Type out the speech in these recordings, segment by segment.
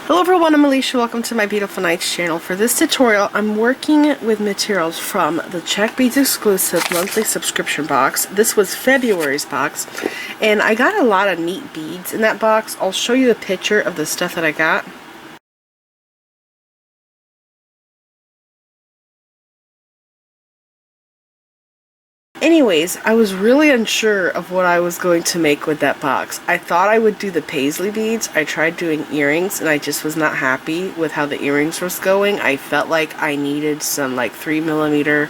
Hello everyone, I'm Alicia. Welcome to my Beautiful Nights channel. For this tutorial, I'm working with materials from the Czech Beads exclusive monthly subscription box. This was February's box, and I got a lot of neat beads in that box. I'll show you a picture of the stuff that I got. Anyways, I was really unsure of what I was going to make with that box. I thought I would do the paisley beads. I tried doing earrings and I just was not happy with how the earrings was going. I felt like I needed some like 3mm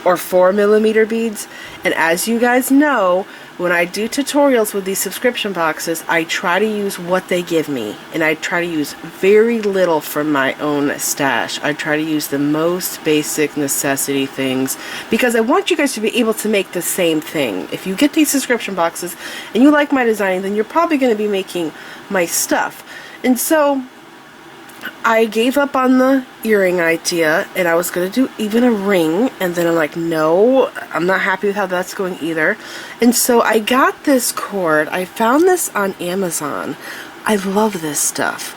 or 4mm beads. And as you guys know, when I do tutorials with these subscription boxes, I try to use what they give me, and I try to use very little from my own stash. I try to use the most basic necessity things because I want you guys to be able to make the same thing. If you get these subscription boxes and you like my design, then you're probably going to be making my stuff. And so I gave up on the earring idea, and I was going to do even a ring, and then I'm like, no, I'm not happy with how that's going either. And so I got this cord. I found this on Amazon. I love this stuff.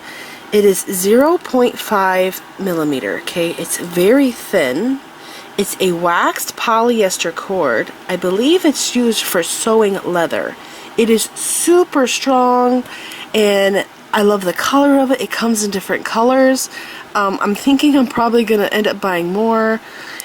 It is 0.5mm, okay? It's very thin. It's a waxed polyester cord. I believe it's used for sewing leather. It is super strong, and I love the color of it. It comes in different colors. I'm thinking I'm probably going to end up buying more.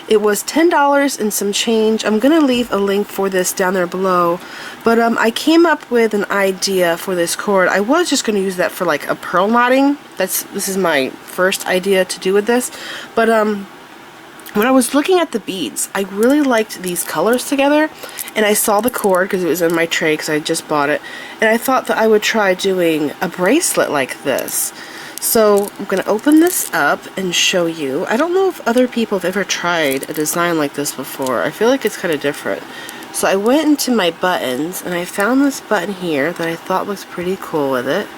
It was $10 and some change. I'm going to leave a link for this down there below. But I came up with an idea for this cord. I was just going to use that for like a pearl knotting. This is my first idea to do with this. But when I was looking at the beads, I really liked these colors together, and I saw the cord because it was in my tray because I just bought it, and I thought that I would try doing a bracelet like this. So I'm going to open this up and show you. I don't know if other people have ever tried a design like this before. I feel like it's kind of different. So I went into my buttons, and I found this button here that I thought looks pretty cool with it.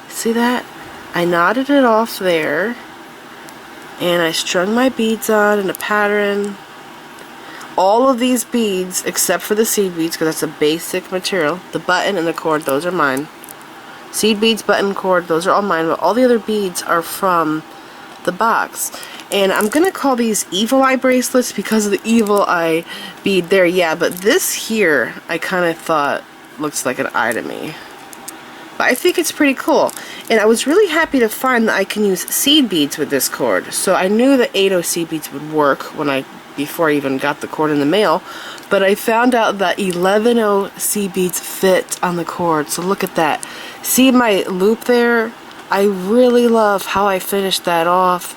See that? I knotted it off there. And I strung my beads on in a pattern. All of these beads, except for the seed beads, because that's a basic material. The button and the cord, those are mine. Seed beads, button, cord, those are all mine. But all the other beads are from the box. And I'm going to call these evil eye bracelets because of the evil eye bead there. Yeah, but this here, I kind of thought looks like an eye to me. But I think it's pretty cool, and I was really happy to find that I can use seed beads with this cord. So I knew that 80 seed beads would work before I even got the cord in the mail, but I found out that 11 seed beads fit on the cord. So look at that. See my loop there? I really love how I finished that off.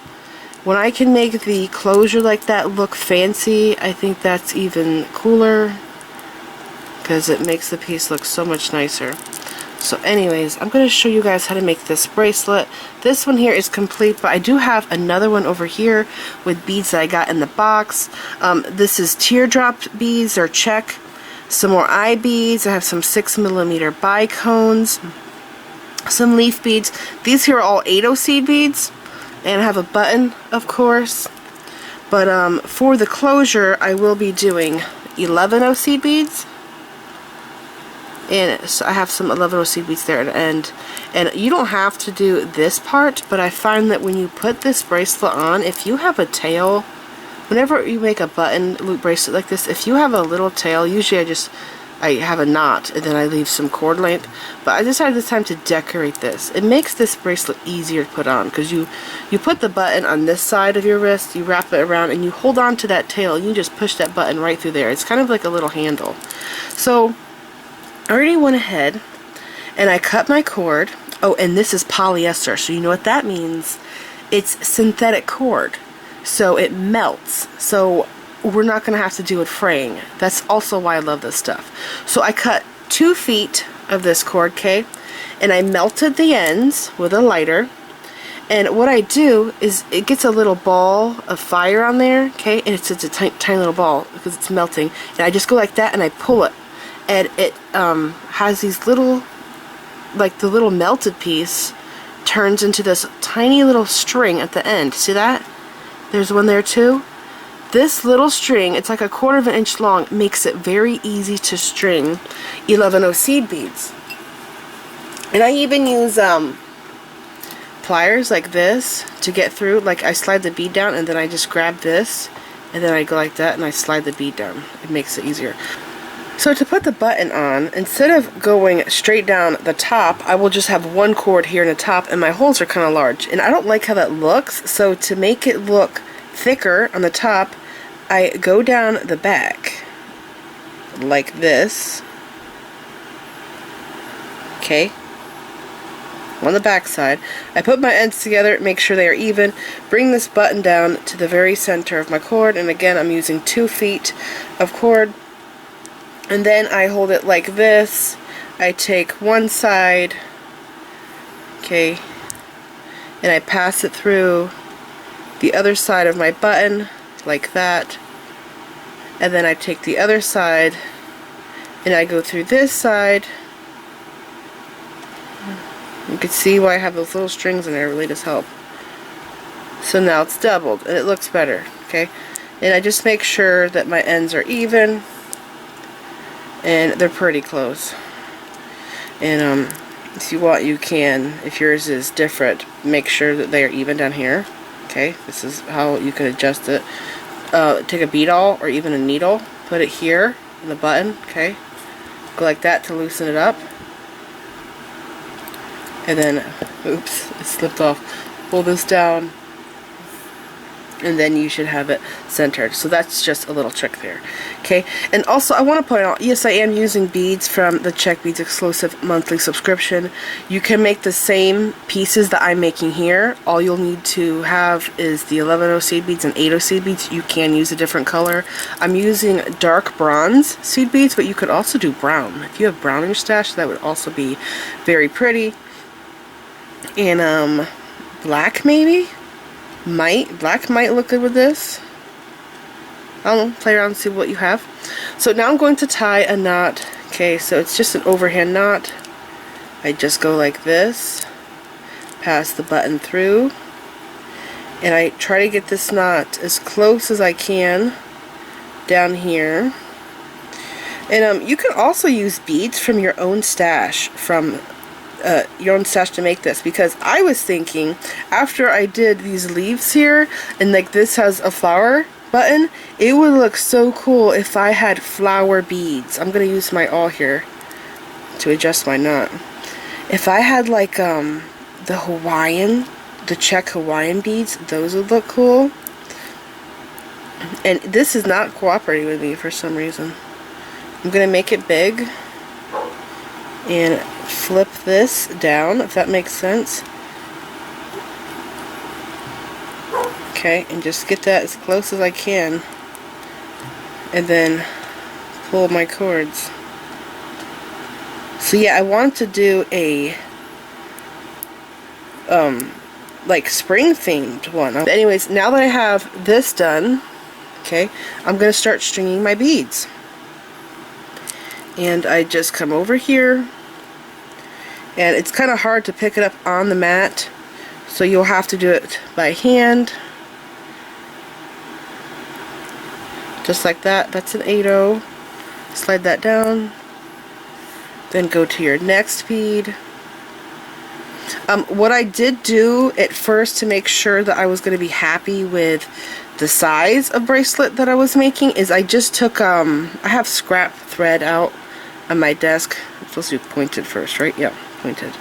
When I can make the closure like that look fancy, I think that's even cooler because it makes the piece look so much nicer. So anyways, I'm going to show you guys how to make this bracelet. This one here is complete, but I do have another one over here with beads that I got in the box. This is teardrop beads, or czech. Some more eye beads. I have some 6mm bicones. Some leaf beads. These here are all 80 seed beads. And I have a button, of course. But for the closure, I will be doing 11 seed beads. And so I have some 11 seed beads there at the end. And you don't have to do this part, but I find that when you put this bracelet on, if you have a tail, whenever you make a button loop bracelet like this, if you have a little tail, usually I have a knot and then I leave some cord length. But I decided this time to decorate this. It makes this bracelet easier to put on because you put the button on this side of your wrist, you wrap it around, and you hold on to that tail. You can just push that button right through there. It's kind of like a little handle. So I already went ahead and I cut my cord. Oh, and this is polyester, so you know what that means. It's synthetic cord, so it melts. So we're not going to have to do it fraying. That's also why I love this stuff. So I cut 2 feet of this cord, okay, and I melted the ends with a lighter. And what I do is it gets a little ball of fire on there, okay, and it's a tiny little ball because it's melting. And I just go like that and I pull it. And it has these little, like the little melted piece turns into this tiny little string at the end. See that? There's one there too. This little string, it's like a 1/4 of an inch long, makes it very easy to string 11 seed beads. And I even use pliers like this to get through. Like I slide the bead down and then I just grab this and then I go like that and I slide the bead down. It makes it easier. So to put the button on, instead of going straight down the top, I will just have one cord here in the top, and my holes are kind of large. And I don't like how that looks, so to make it look thicker on the top, I go down the back like this. Okay. On the back side. I put my ends together, make sure they are even, bring this button down to the very center of my cord, and again I'm using 2 feet of cord. And then I hold it like this. I take one side, okay, and I pass it through the other side of my button, like that. And then I take the other side, and I go through this side. You can see why I have those little strings in there, it really does help. So now it's doubled, and it looks better, okay? And I just make sure that my ends are even. And they're pretty close. And if you want, you can, if yours is different, make sure that they are even down here. Okay, this is how you can adjust it. Take a bead awl or even a needle, put it here in the button, okay? Go like that to loosen it up. And then, oops, it slipped off. Pull this down. And then you should have it centered. So that's just a little trick there. Okay, and also I want to point out, yes, I am using beads from the Czech Beads exclusive monthly subscription. You can make the same pieces that I'm making here. All you'll need to have is the 11-0 seed beads and 8-0 seed beads. You can use a different color. I'm using dark bronze seed beads, but you could also do brown. If you have brown in your stash, that would also be very pretty. And black maybe? Black might look good with this. I don't know, play around and see what you have. So now I'm going to tie a knot. Okay, so it's just an overhand knot. I just go like this, pass the button through, and I try to get this knot as close as I can down here. And you can also use beads from your own stash, to make this, because I was thinking after I did these leaves here and like this has a flower button, it would look so cool if I had flower beads. I'm gonna use my awl here to adjust my knot. If I had like the Czech Hawaiian beads, those would look cool. And this is not cooperating with me for some reason. I'm gonna make it big and flip this down, if that makes sense. Okay, and just get that as close as I can, and then pull my cords. So yeah, I want to do a like spring themed one. But anyways, now that I have this done, okay, I'm gonna start stringing my beads. And I just come over here, and it's kind of hard to pick it up on the mat, so you'll have to do it by hand. Just like that. That's an 8-0. Slide that down. Then go to your next bead. What I did do at first to make sure that I was going to be happy with the size of bracelet that I was making is I just took, I have scrap thread out on my desk. It's supposed to be pointed first, right? Yeah, pointed.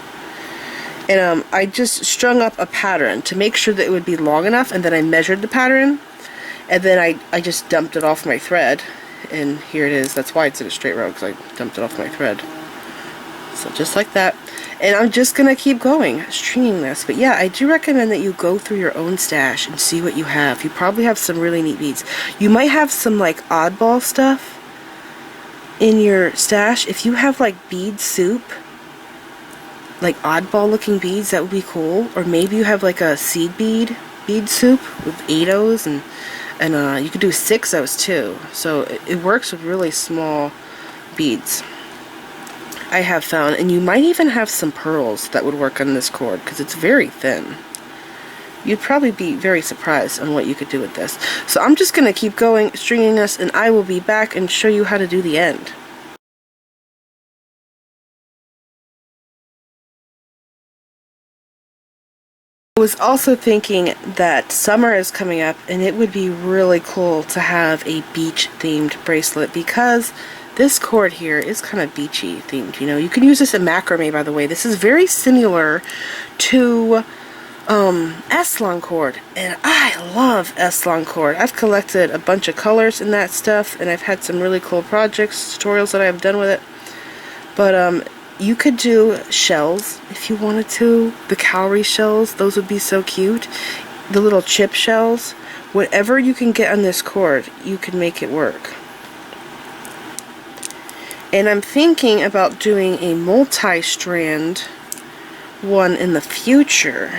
And I just strung up a pattern to make sure that it would be long enough, and then I measured the pattern, and then I just dumped it off my thread, and here it is. That's why it's in a straight row, because I dumped it off my thread. So just like that. And I'm just going to keep going, stringing this. But yeah, I do recommend that you go through your own stash and see what you have. You probably have some really neat beads. You might have some like oddball stuff in your stash. If you have like bead soup, like oddball looking beads, that would be cool. Or maybe you have like a seed bead soup with 8-0s, and you could do 6-0s too. So it works with really small beads, I have found. And you might even have some pearls that would work on this cord because it's very thin. You'd probably be very surprised on what you could do with this. So I'm just going to keep going, stringing this, and I will be back and show you how to do the end. was also thinking that summer is coming up and it would be really cool to have a beach themed bracelet, because this cord here is kind of beachy themed. You know, you can use this in macrame, by the way. This is very similar to S-long cord, and I love S-long cord. I've collected a bunch of colors in that stuff, and I've had some really cool projects, tutorials that I've done with it. But you could do shells if you wanted to. The cowrie shells, those would be so cute. The little chip shells. Whatever you can get on this cord, you can make it work. And I'm thinking about doing a multi-strand one in the future.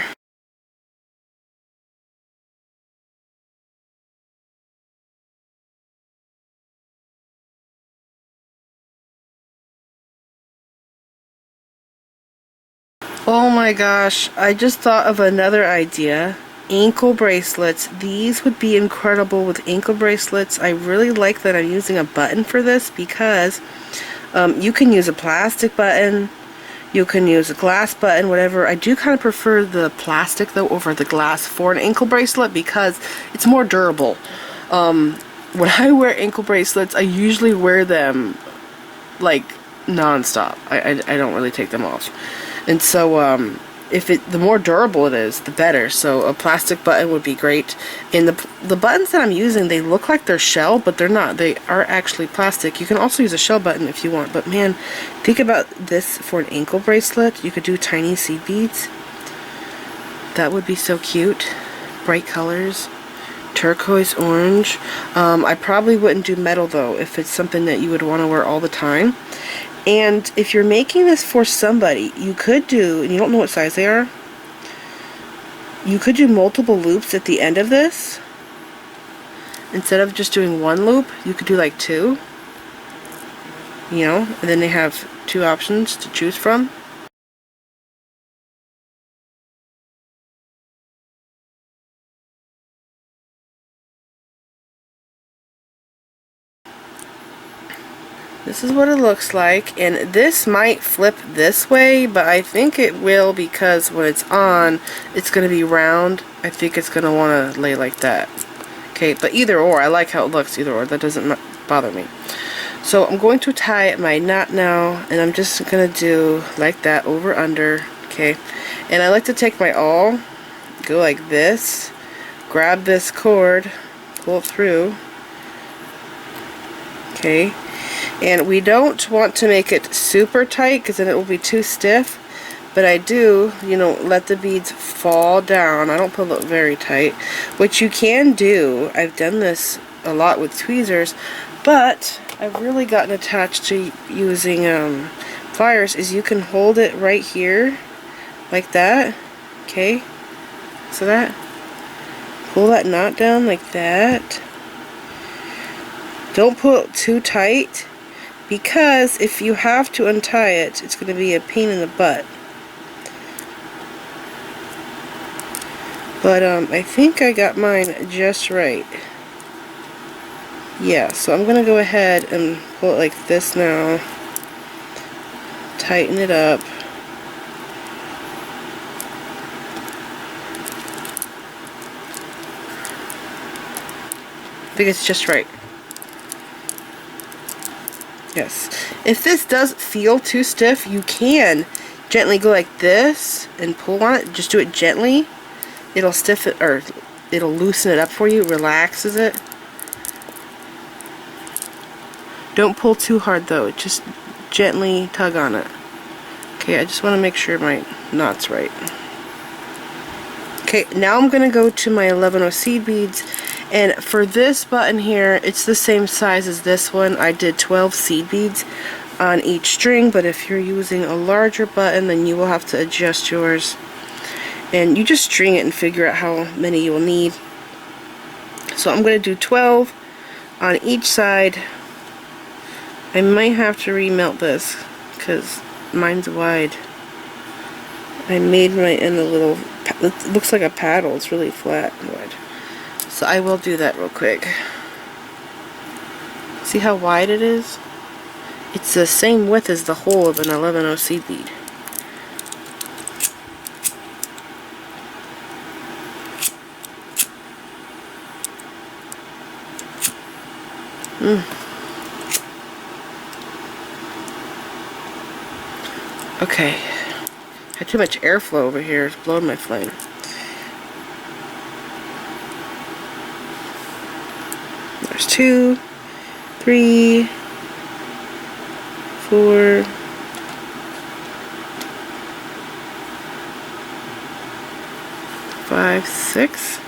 Oh my gosh, I just thought of another idea. Ankle bracelets. These would be incredible with ankle bracelets. I really like that I'm using a button for this, because you can use a plastic button, you can use a glass button, whatever. I do kind of prefer the plastic though over the glass for an ankle bracelet because it's more durable. When I wear ankle bracelets, I usually wear them like non-stop. I don't really take them off. And so the more durable it is, the better. So a plastic button would be great. And the buttons that I'm using, they look like they're shell, but they're not. They are actually plastic. You can also use a shell button if you want. But man, think about this for an ankle bracelet. You could do tiny seed beads. That would be so cute. Bright colors. Turquoise orange. I probably wouldn't do metal though if it's something that you would want to wear all the time. And if you're making this for somebody, you could do, and you don't know what size they are, you could do multiple loops at the end of this. Instead of just doing one loop, you could do like two. You know, and then they have two options to choose from. This is what it looks like, and this might flip this way, but I think it will because when it's on, it's going to be round. I think it's going to want to lay like that. Okay, but either or, I like how it looks either or. That doesn't bother me. So I'm going to tie my knot now, and I'm just going to do like that, over, under. Okay, and I like to take my awl, go like this, grab this cord, pull it through. Okay. And we don't want to make it super tight because then it will be too stiff. But I do, you know, let the beads fall down. I don't pull it very tight, which you can do. I've done this a lot with tweezers, but I've really gotten attached to using pliers. Is you can hold it right here, like that. Okay, so that, pull that knot down like that. Don't pull it too tight, because if you have to untie it, it's going to be a pain in the butt. But I think I got mine just right. Yeah, so I'm going to go ahead and pull it like this now. Tighten it up. I think it's just right. Yes. If this does feel too stiff, you can gently go like this and pull on it. Just do it gently. It'll stiffen, or it'll loosen it up for you, relaxes it. Don't pull too hard though, just gently tug on it. Okay, I just want to make sure my knot's right. Okay, now I'm going to go to my 11-0 seed beads, and for this button here, it's the same size as this one. I did 12 seed beads on each string, but if you're using a larger button, then you will have to adjust yours. And you just string it and figure out how many you will need. So I'm going to do 12 on each side. I might have to remelt this because mine's wide. I made my end a little, it looks like a paddle, it's really flat and wide. So I will do that real quick. See how wide it is? It's the same width as the hole of an 11-0 seed bead. Okay. Had too much airflow over here. It's blowing my flame. There's 2, 3, 4, 5, 6.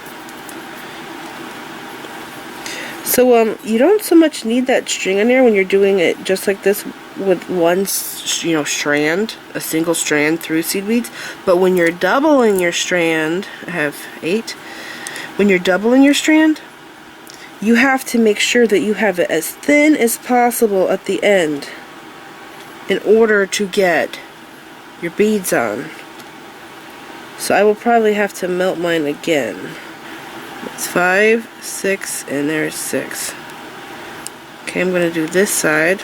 So you don't so much need that string in there when you're doing it just like this with one, strand, a single strand through seed beads. But when you're doubling your strand, I have 8. When you're doubling your strand, you have to make sure that you have it as thin as possible at the end in order to get your beads on. So I will probably have to melt mine again. It's 5, 6, and there's 6. Okay, I'm going to do this side.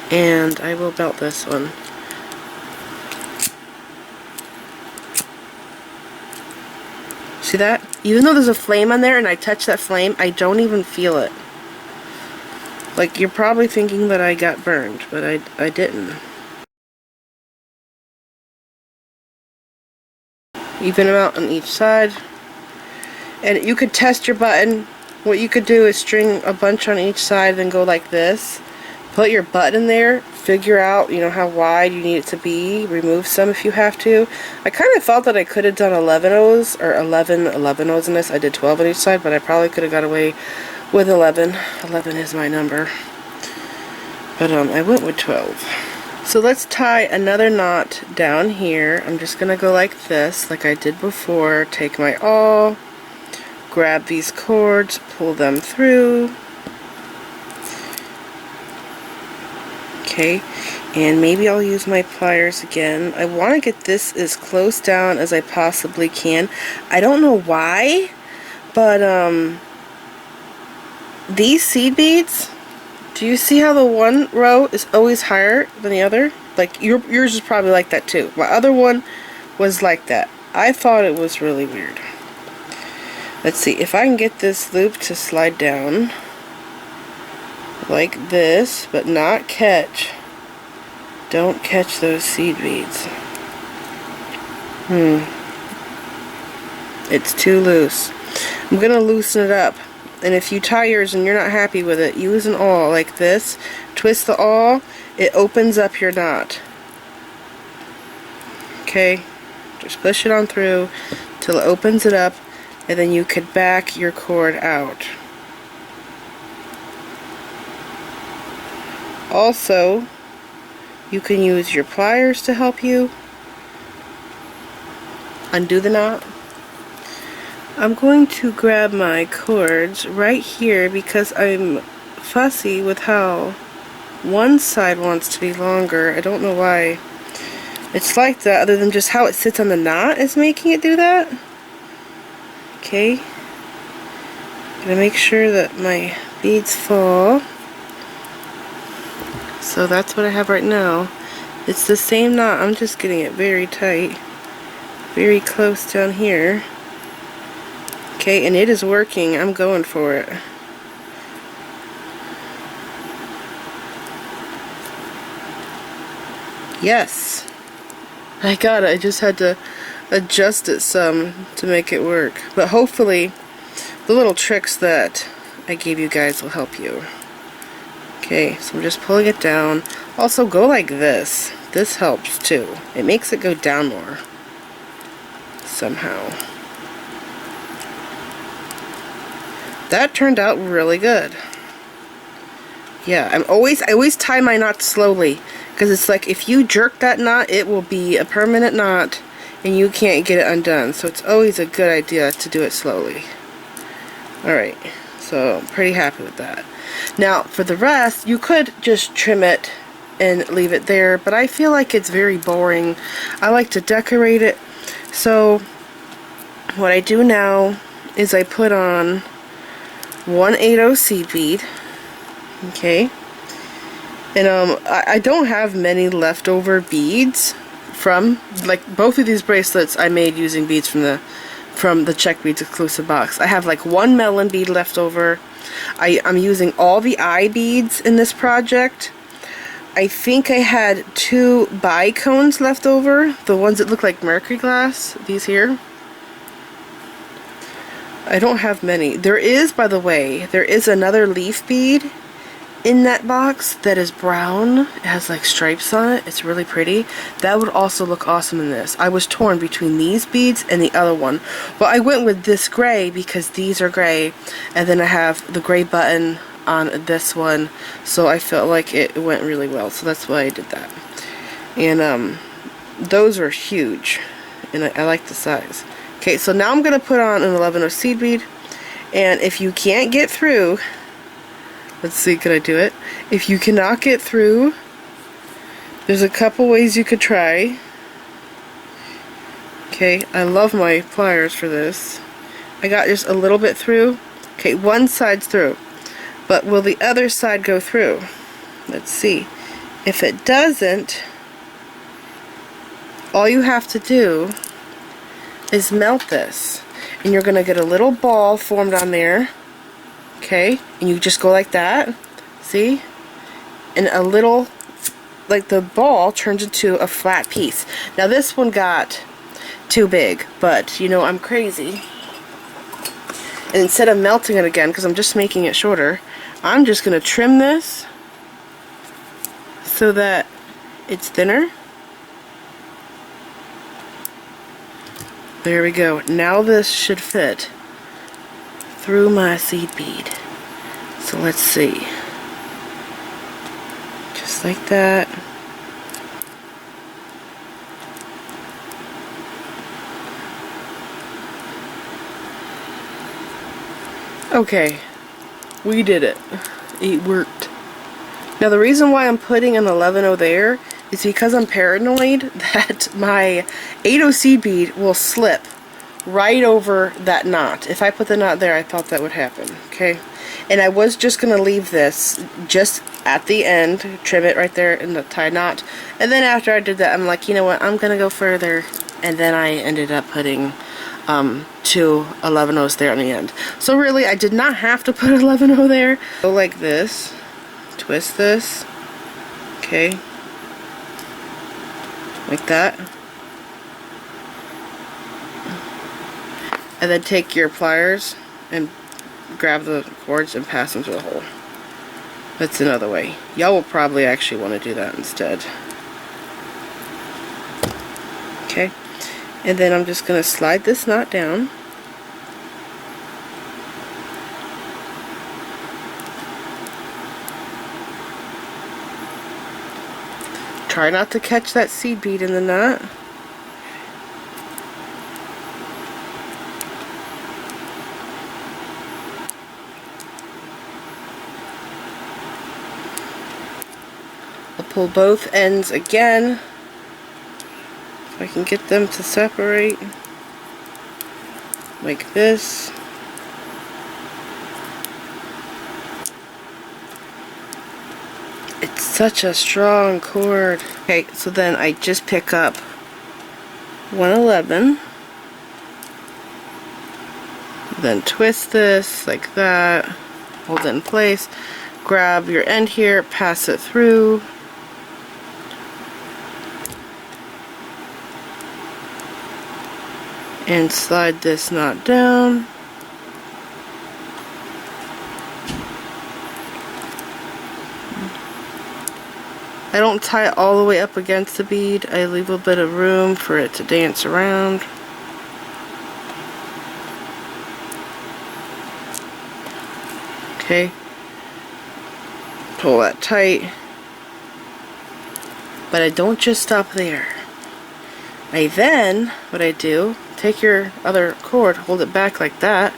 And I will belt this one. See that? Even though there's a flame on there and I touch that flame, I don't even feel it. Like, you're probably thinking that I got burned, but I didn't. Even them out on each side. And you could test your button. What you could do is string a bunch on each side and go like this. Put your button there, figure out, how wide you need it to be, remove some if you have to. I kind of felt that I could have done 11 O's, or 11 O's in this. I did 12 on each side, but I probably could have got away with 11. 11 is my number. But I went with 12. So let's tie another knot down here. I'm just going to go like this, like I did before. Take my awl, grab these cords, pull them through. Okay, and maybe I'll use my pliers again. I want to get this as close down as I possibly can. I don't know why, but these seed beads, do you see how the one row is always higher than the other? Like, yours is probably like that too. My other one was like that. I thought it was really weird. Let's see, if I can get this loop to slide down like this, but not catch. Don't catch those seed beads. It's too loose. I'm going to loosen it up. And if you tie yours and you're not happy with it, use an awl like this. Twist the awl. It opens up your knot. Okay? Just push it on through till it opens it up, and then you could back your cord out. Also, you can use your pliers to help you undo the knot. I'm going to grab my cords right here because I'm fussy with how one side wants to be longer. I don't know why it's like that, other than just how it sits on the knot is making it do that. Okay. Gotta make sure that my beads fall. So that's what I have right now. It's the same knot, I'm just getting it very tight. Very close down here. Okay, and it is working. I'm going for it. Yes. I got it. I just had to adjust it some to make it work. But hopefully, the little tricks that I gave you guys will help you. Okay, so I'm just pulling it down. Also, go like this. This helps too. It makes it go down more. Somehow. That turned out really good. Yeah, I always tie my knot slowly, because it's like if you jerk that knot, it will be a permanent knot and you can't get it undone. So it's always a good idea to do it slowly. Alright, so I'm pretty happy with that. Now, for the rest, you could just trim it and leave it there, but I feel like it's very boring. I like to decorate it. So what I do now is I put on 1/8 seed bead. Okay, and I don't have many leftover beads from, like, both of these bracelets I made using beads from the from the Czech Beads exclusive box. I have like one melon bead left over. I'm using all the eye beads in this project. I think I had 2 bicones left over, the ones that look like mercury glass, these here. I don't have many. There is, by the way, there is another leaf bead in that box that is brown. It has like stripes on it. It's really pretty. That would also look awesome in this. I was torn between these beads and the other one. Well, I went with this gray because these are gray, and then I have the gray button on this one, so I felt like it went really well, so that's why I did that. And those are huge, and I like the size. Okay, so now I'm going to put on an 11/0 seed bead, and if you can't get through, let's see, can I do it? If you cannot get through, there's a couple ways you could try. Okay, I love my pliers for this. I got just a little bit through. Okay, one side's through. But will the other side go through? Let's see. If it doesn't, all you have to do is melt this. And you're going to get a little ball formed on there. Okay? And you just go like that. See? And a little, like the ball turns into a flat piece. Now this one got too big, but you know I'm crazy. And instead of melting it again, because I'm just making it shorter, I'm just going to trim this so that it's thinner. There we go. Now this should fit through my seed bead. So let's see. Just like that. Okay. We did it. It worked. Now the reason why I'm putting an 11/0 there is because I'm paranoid that my 8/0 seed bead will slip right over that knot. If I put the knot there, I thought that would happen. Okay? And I was just going to leave this just at the end, trim it right there in the tie knot. And then after I did that, I'm like, you know what, I'm going to go further. And then I ended up putting 2 11/0s there on the end. So really, I did not have to put 11/0 there. Go like this, twist this, okay, like that, and then take your pliers and grab the cords and pass them through the hole. That's another way. Y'all will probably actually want to do that instead. Okay. And then I'm just going to slide this knot down. Try not to catch that seed bead in the knot. I'll pull both ends again. I can get them to separate like this. It's such a strong cord. Okay, so then I just pick up 111, then twist this like that, hold it in place, grab your end here, pass it through, and slide this knot down. I don't tie it all the way up against the bead. I leave a bit of room for it to dance around. Okay. Pull that tight. But I don't just stop there. I then, what I do, take your other cord, hold it back like that.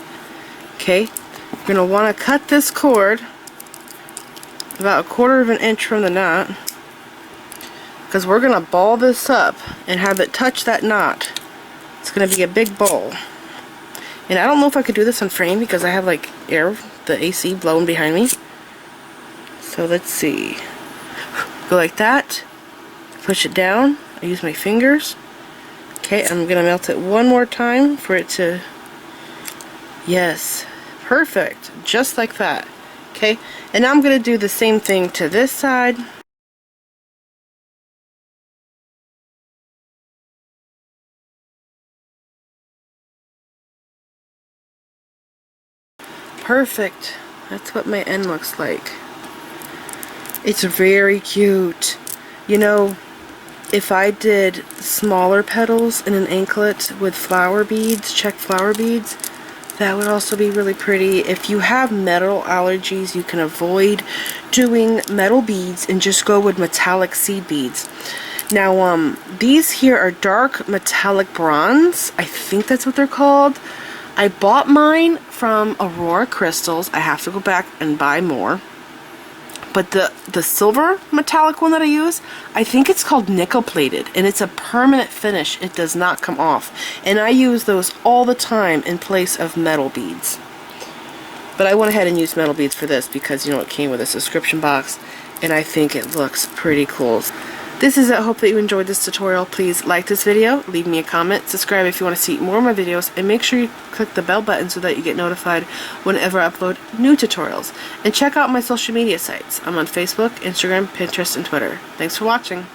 Okay, you're going to want to cut this cord about 1/4 of an inch from the knot, because we're going to ball this up and have it touch that knot. It's going to be a big ball. And I don't know if I could do this on frame because I have like air, the AC blowing behind me. So let's see. Go like that, push it down, I use my fingers. Okay, Okay, I'm going to melt it one more time for it to, yes, perfect, just like that. Okay, and now I'm going to do the same thing to this side. Perfect. That's what my end looks like. It's very cute. You know, if I did smaller petals in an anklet with flower beads, Czech flower beads, that would also be really pretty. If you have metal allergies, you can avoid doing metal beads and just go with metallic seed beads. Now, these here are dark metallic bronze. I think that's what they're called. I bought mine from Aurora Crystals. I have to go back and buy more. But the silver metallic one that I use, I think it's called nickel plated, and it's a permanent finish. It does not come off. And I use those all the time in place of metal beads. But I went ahead and used metal beads for this because, you know, it came with a subscription box, and I think it looks pretty cool. This is it. I hope that you enjoyed this tutorial. Please like this video, leave me a comment, subscribe if you want to see more of my videos, and make sure you click the bell button so that you get notified whenever I upload new tutorials. And check out my social media sites. I'm on Facebook, Instagram, Pinterest, and Twitter. Thanks for watching.